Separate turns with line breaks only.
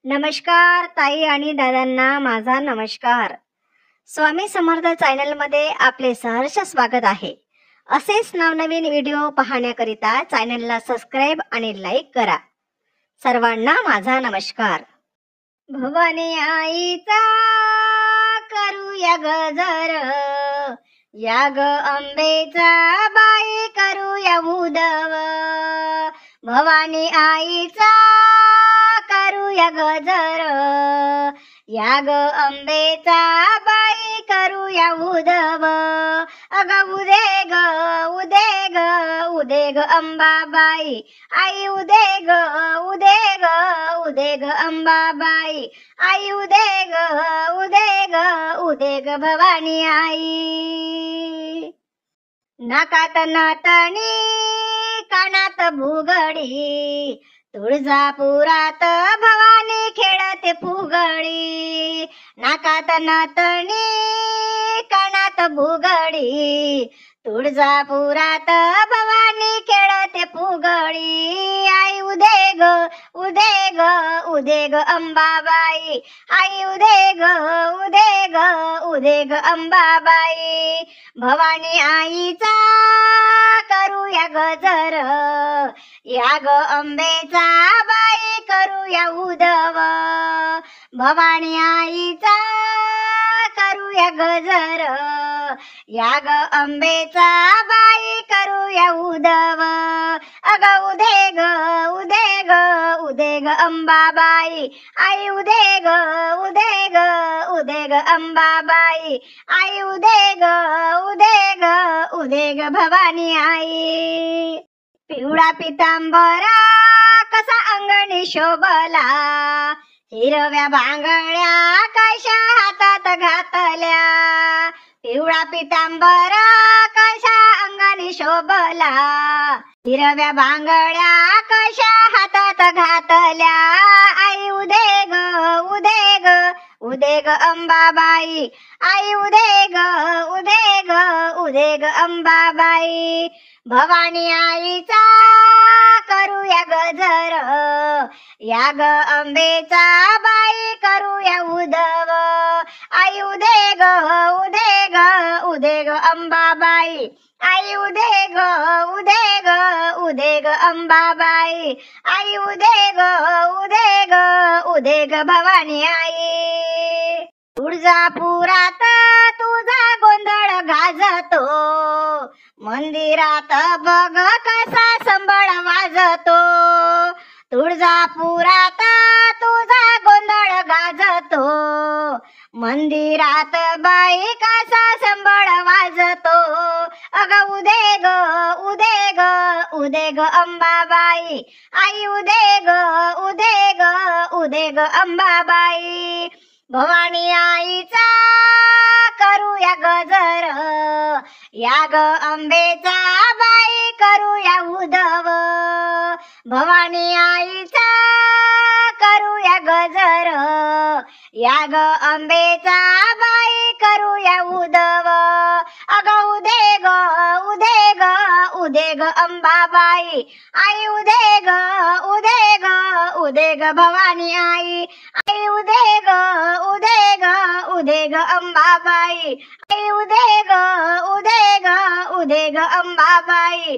नमस्कार ताई आणि दादांना माझा नमस्कार. स्वामी समर्थ चॅनल मध्ये आपले सहर्ष स्वागत आहे. असेच नवनवीन व्हिडिओ पाहण्याकरिता चॅनलला सबस्क्राइब आणि लाईक करा. सर्वांना माझा नमस्कार. भवानी आईचा करूया गजर, या ग अंबेचा बाई करूया उदव. भवानी आईचा करूया गजर, या ग अंबेचा बाई करूया उदव. अग उदे ग उदे ग उदे ग अंबाबाई आई, उदे ग उदे ग उदे ग अंबाबाई आई, उदे ग उदे ग उदे ग भवानी आई. नाकात नातणी कानात भुगडी, तुळजापुरात भवानी खेळते फुगडी. नाकात नातणी कानात भुगडी, तुळजापुरात भवानी खेळते फुगडी. आई उदे ग उदे ग उदे ग अंबाबाई आई, उदे ग उदे ग उदे ग अंबाबाई. भवानी आईचा करूया गजर, या ग अंबेचा बाई करूया उदव. भवानी आईचा करूया गजर, या ग अंबेचा बाई करूया उदव. अग उदे ग उदे ग उदे ग अंबाबाई आई, उदे ग उदे ग उदे ग अंबाबाई आई, उदे ग उदे ग उदे ग भवानी आई. पिवळा पितांबरा कसा अंगणी शोभला, हिरव्या बांगड्या कशा हातात घातल्या. पिवळा पितांबरा कशा अंगणी शोभला, हिरव्या बांगड्या कशा हातात घातल्या. आई उदे ग उदे ग उदे ग अंबाबाई आई, उदे ग उदे ग उदे ग अंबाबाई. भवानी आईचा करूया गजर, या ग अंबेचा बाई करूया उदव. आई उदे ग उदे ग उदे ग अंबाबाई आई, उदे ग उदे ग उदे ग अंबाबाई आई, उदे ग उदे ग उदे ग भवानी आई. तुळजापुरात तुझा गोंधळ गाजतो, मंदिरात बघ कसा संबळ वाजतो. तुळजापुरात तुझा गोंधळ गाजतो, मंदिरात बाई कसा संबळ वाजतो. अग उदे ग उदे ग उदे ग अंबाबाई आई, उदे ग उदे ग उदे ग अंबाबाई. भवानी आईचा करूया गजर, या ग अंबेचा बाई करूया उदव. भवानी आईचा करूया गजर, या ग अंबेचा बाई करूया उदव. अग उदे ग उदे ग उदे ग अंबाबाई आई, उदे ग उदे ग उदे ग भवानी आई आई, उदे ग उदे ग उदे ग अंबाबाई आई, उदे ग उदे ग उदे ग अंबाबाई